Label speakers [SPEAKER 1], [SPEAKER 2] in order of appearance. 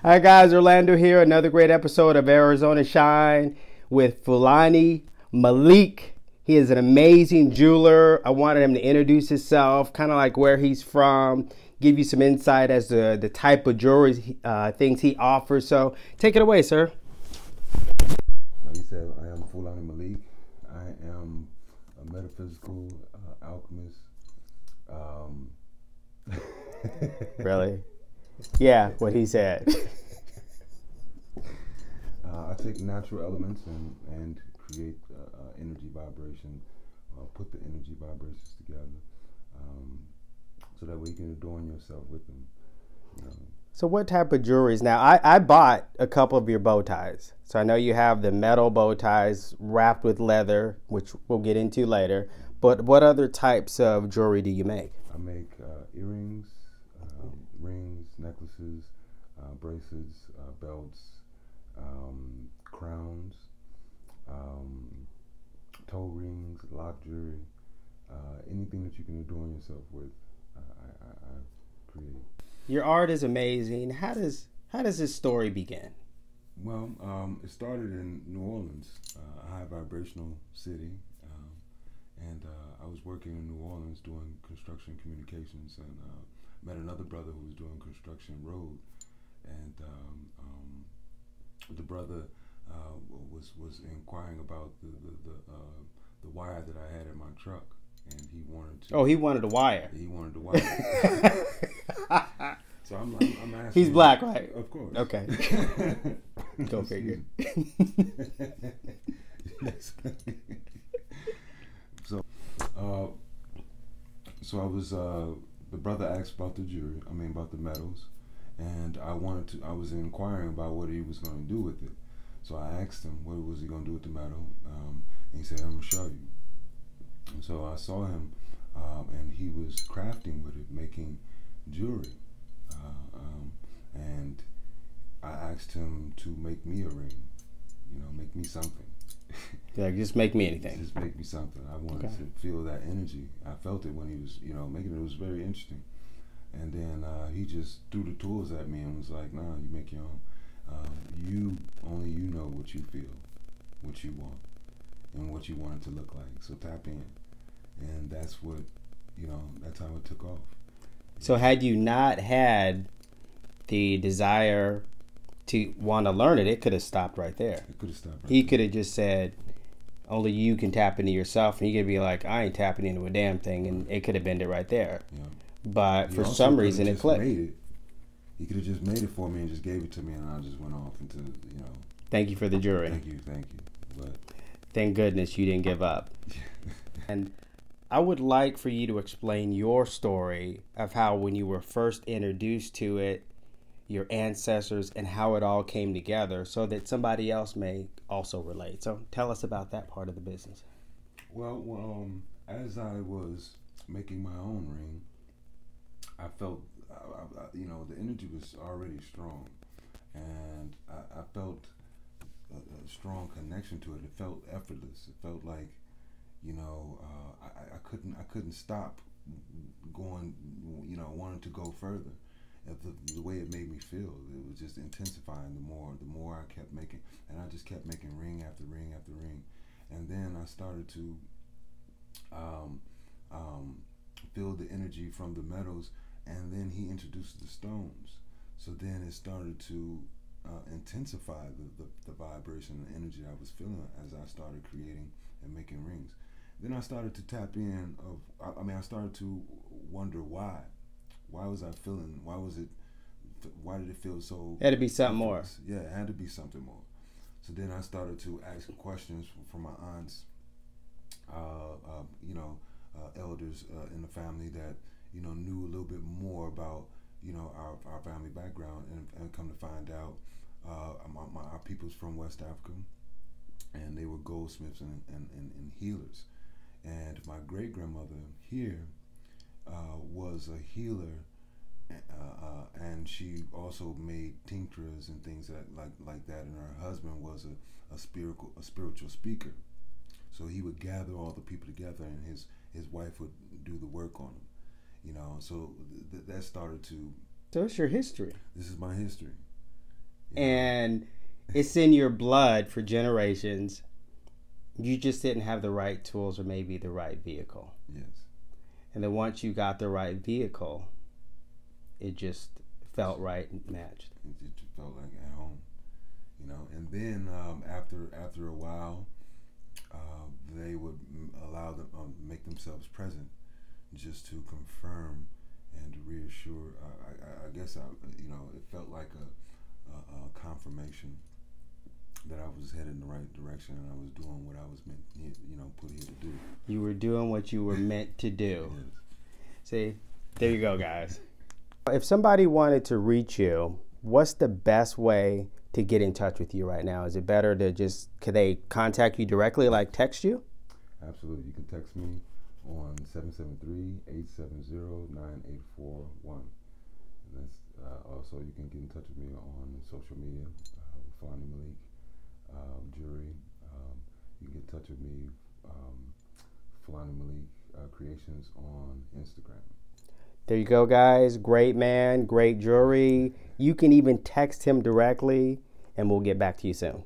[SPEAKER 1] Hi guys, Orlando here. Another great episode of Arizona Shine with Fulani Malik. He is an amazing jeweler. I wanted him to introduce himself, kind of like where he's from, give you some insight as to the type of jewelry things he offers. So take it away, sir.
[SPEAKER 2] Like you said, I am Fulani Malik. I am a metaphysical alchemist.
[SPEAKER 1] Really? Yeah, what he said.
[SPEAKER 2] I take natural elements and create energy vibration, put the energy vibrations together, so that way you can adorn yourself with them. You know.
[SPEAKER 1] So what type of jewelry is now? I bought a couple of your bow ties. So I know you have the metal bow ties wrapped with leather, which we'll get into later. But what other types of jewelry do you make?
[SPEAKER 2] I make earrings, rings, necklaces, bracelets, belts, crowns, toe rings, lock jewelry, anything that you can adorn yourself with, I create.
[SPEAKER 1] Your art is amazing. How does this story begin?
[SPEAKER 2] Well, it started in New Orleans, a high vibrational city, and I was working in New Orleans doing construction communications, and met another brother who was doing construction road, and the brother was inquiring about the wire that I had in my truck, and he wanted to.
[SPEAKER 1] Oh, he wanted a wire.
[SPEAKER 2] He wanted the wire. So I'm asking.
[SPEAKER 1] He's black, right?
[SPEAKER 2] Of course.
[SPEAKER 1] Okay. Go figure.
[SPEAKER 2] Yes. So I was the brother asked about the jewelry. I mean about the metals, and I was inquiring about what he was going to do with it. So I asked him what was he going to do with the metal, and he said, "I'm going to show you." And so I saw him, and he was crafting with it, making jewelry, and I asked him to make me a ring. Make me something.
[SPEAKER 1] Like, just make me anything.
[SPEAKER 2] Just make me something. I wanted to feel that energy. I felt it when he was, making it. It was very interesting. And then he just threw the tools at me and was like, "Nah, you make your own. Only you know what you feel, what you want, and what you want it to look like. So tap in." And that's what, that's how it took off.
[SPEAKER 1] So had you not had the desire to want to learn it, it could have stopped right there.
[SPEAKER 2] It could have stopped right
[SPEAKER 1] He
[SPEAKER 2] there.
[SPEAKER 1] could have just said, only you can tap into yourself, and he could be like, I ain't tapping into a damn thing, and it could have ended right there.
[SPEAKER 2] Yeah.
[SPEAKER 1] But
[SPEAKER 2] He
[SPEAKER 1] for
[SPEAKER 2] also
[SPEAKER 1] some
[SPEAKER 2] could have
[SPEAKER 1] reason it
[SPEAKER 2] just
[SPEAKER 1] clicked.
[SPEAKER 2] made it. He could have just made it for me and just gave it to me, and I just went off into,
[SPEAKER 1] Thank you for the jury.
[SPEAKER 2] Thank you. But
[SPEAKER 1] Thank goodness you didn't give up. And I would like for you to explain your story of how when you were first introduced to it, your ancestors, and how it all came together so that somebody else may also relate. So tell us about that part of the business.
[SPEAKER 2] Well, as I was making my own ring, I felt, the energy was already strong, and I felt a strong connection to it. It felt effortless. It felt like, I couldn't stop going, wanting to go further. The way it made me feel, it was just intensifying the more I kept making, and I just kept making ring after ring after ring. And then I started to feel the energy from the metals, and then he introduced the stones. So then it started to intensify the vibration and energy I was feeling as I started creating and making rings. Then I started to tap in I started to wonder why. Why was I feeling? Why did it feel so?
[SPEAKER 1] It had to be something more.
[SPEAKER 2] Yeah, it had to be something more. So then I started to ask questions from my aunts, elders in the family that knew a little bit more about our family background, and come to find out our people's from West Africa, and they were goldsmiths and healers. And my great grandmother here was a healer, and she also made tinctures and things like that. And her husband was a spiritual speaker, so he would gather all the people together, and his wife would do the work on them. So that started to.
[SPEAKER 1] So it's your history.
[SPEAKER 2] This is my history.
[SPEAKER 1] and it's in your blood for generations. You just didn't have the right tools or maybe the right vehicle.
[SPEAKER 2] Yes.
[SPEAKER 1] And then once you got the right vehicle, it just felt right and matched.
[SPEAKER 2] It just felt like at home, you know. And then after a while, they would allow them make themselves present, just to confirm and to reassure. I guess you know, it felt like a confirmation that I was headed in the right direction and I was doing what I was meant, you know, put here to do.
[SPEAKER 1] You were doing what you were meant to do.
[SPEAKER 2] Yes.
[SPEAKER 1] See, there you go, guys. If somebody wanted to reach you, what's the best way to get in touch with you right now? Is it better to just, could they contact you directly, like text you?
[SPEAKER 2] Absolutely. You can text me on 773-870-9841. And that's also, you can get in touch with me on social media, Fulani Malik Jewelry. You can get in touch with me, Fulani Malik Creations on Instagram.
[SPEAKER 1] There you go, guys. Great man, great jewelry. You can even text him directly, and we'll get back to you soon.